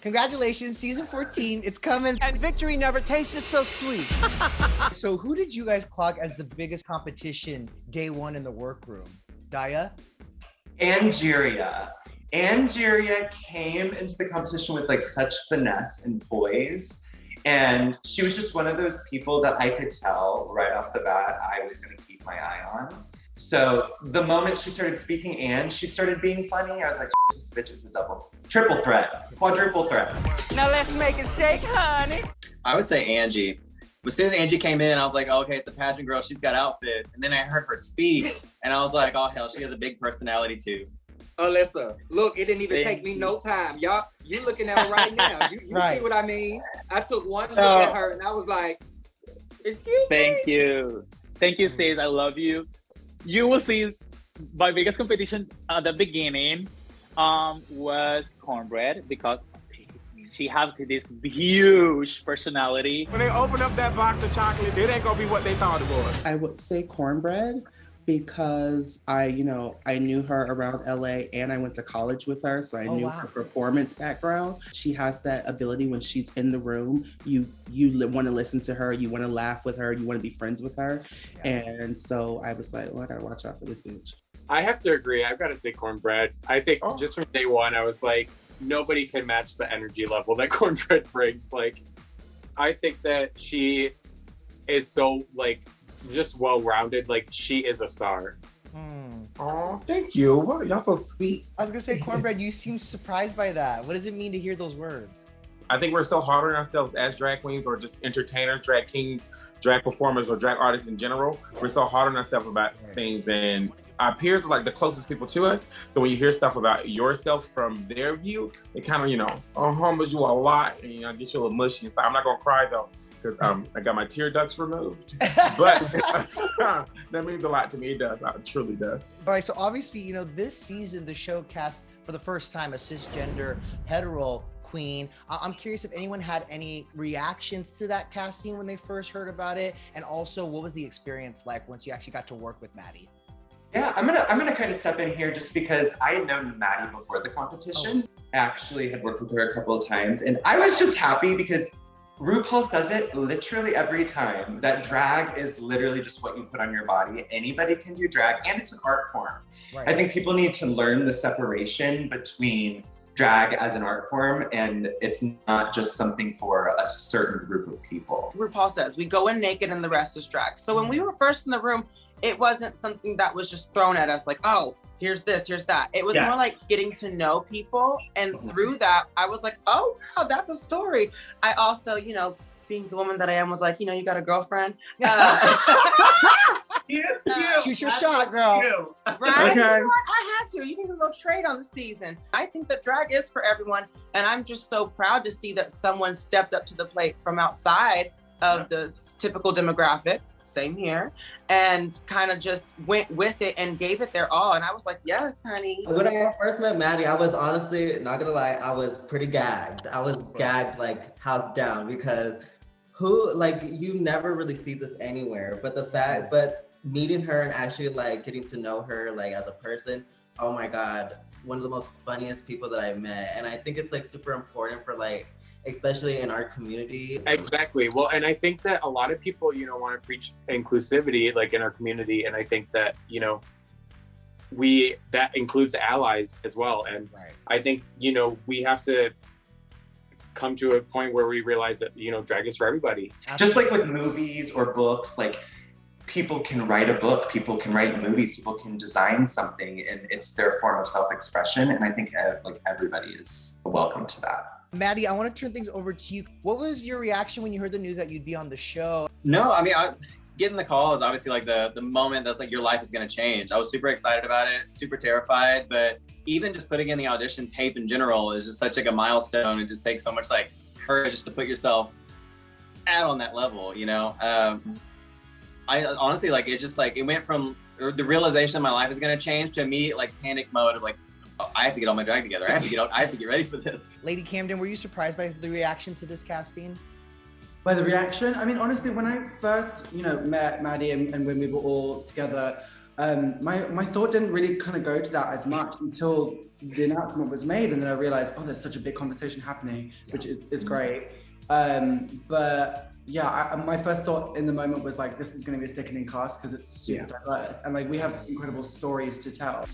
Congratulations, season 14, it's coming. And victory never tasted so sweet. So who did you guys clock as the biggest competition day one in the workroom? Daya? Angeria. Angeria came into the competition with like such finesse and poise. And she was just one of those people that I could tell right off the bat I was gonna keep my eye on. So the moment she started speaking and she started being funny, I was like, this bitch is a triple threat, quadruple threat. Now let's make it shake, honey. I would say Angie. As soon as Angie came in, I was like, oh, okay, it's a pageant girl, she's got outfits. And then I heard her speak, and I was like, oh hell, she has a big personality too. Alyssa, look, it didn't even take me no time. Y'all, you looking at her right now. You Right. see what I mean? I took one look at her and I was like, excuse me? Thank you. Thank you, sis. I love you. You will see my biggest competition at the beginning was Cornbread because she has this huge personality. When they open up that box of chocolate, it ain't gonna be what they thought it was. I would say Cornbread because I knew her around LA and I went to college with her, so I knew her performance background. She has that ability when she's in the room, you want to listen to her, you want to laugh with her, you want to be friends with her. And so I was like, well, I gotta watch out for this bitch. I have to agree. I've got to say Cornbread. I think just from day one, I was like, nobody can match the energy level that Cornbread brings. Like, I think that she is so like just well-rounded. Like, she is a star. Oh, thank you. Wow, y'all so sweet. I was gonna say, Cornbread, you seem surprised by that. What does it mean to hear those words? I think we're so hard on ourselves as drag queens or just entertainers, drag kings, drag performers, or drag artists in general. We're so hard on ourselves about things, and our peers are like the closest people to us. So when you hear stuff about yourself from their view, it kind of, humbles you a lot and, get you a little mushy. I'm not gonna cry though, because I got my tear ducts removed. But that means a lot to me. It does. It truly does. All right, so obviously, this season, the show cast for the first time a cisgender hetero queen. I'm curious if anyone had any reactions to that casting when they first heard about it, and also what was the experience like once you actually got to work with Maddy? Yeah, I'm gonna kind of step in here just because I had known Maddy before the competition. I actually had worked with her a couple of times, and I was just happy because RuPaul says it literally every time that drag is literally just what you put on your body. Anybody can do drag, and it's an art form. Right. I think people need to learn the separation between drag as an art form, and it's not just something for a certain group of people. RuPaul says we go in naked and the rest is drag. So when we were first in the room, it wasn't something that was just thrown at us like, oh, here's this, here's that. It was more like getting to know people. And through that, I was like, oh, wow, that's a story. I also, being the woman that I am, was like, you got a girlfriend. Shoot your shot, girl. Right? Okay. I had to. You need a little trade on the season. I think that drag is for everyone. And I'm just so proud to see that someone stepped up to the plate from outside of the typical demographic. Same here, and kind of just went with it and gave it their all. And I was like, yes, honey. When I first met Maddy, I was honestly, not gonna lie, I was pretty gagged. I was gagged like house down because you never really see this anywhere. But meeting her and actually like getting to know her like as a person, oh my God, one of the most funniest people that I met. And I think it's like super important for especially in our community. Exactly. Well, and I think that a lot of people, want to preach inclusivity, like in our community. And I think that, that includes allies as well. And I think, we have to come to a point where we realize that, drag is for everybody. Just like with movies or books, people can write a book, people can write movies, people can design something, and it's their form of self-expression. And I think everybody is welcome to that. Maddy, I want to turn things over to you. What was your reaction when you heard the news that you'd be on the show? No, I mean, getting the call is obviously like the moment that's like your life is going to change. I was super excited about it, super terrified, but even just putting in the audition tape in general is just such like a milestone. It just takes so much courage just to put yourself out on that level, I honestly it went from the realization that my life is going to change to immediate panic mode of I have to get all my drag together. I have to get ready for this. Lady Camden, were you surprised by the reaction to this casting? By the reaction? I mean, honestly, when I first, met Maddy and when we were all together, My thought didn't really kind of go to that as much until the announcement was made, and then I realized, oh, there's such a big conversation happening, which is great. But yeah, my first thought in the moment was like, this is going to be a sickening cast because it's super diverse, and like we have incredible stories to tell.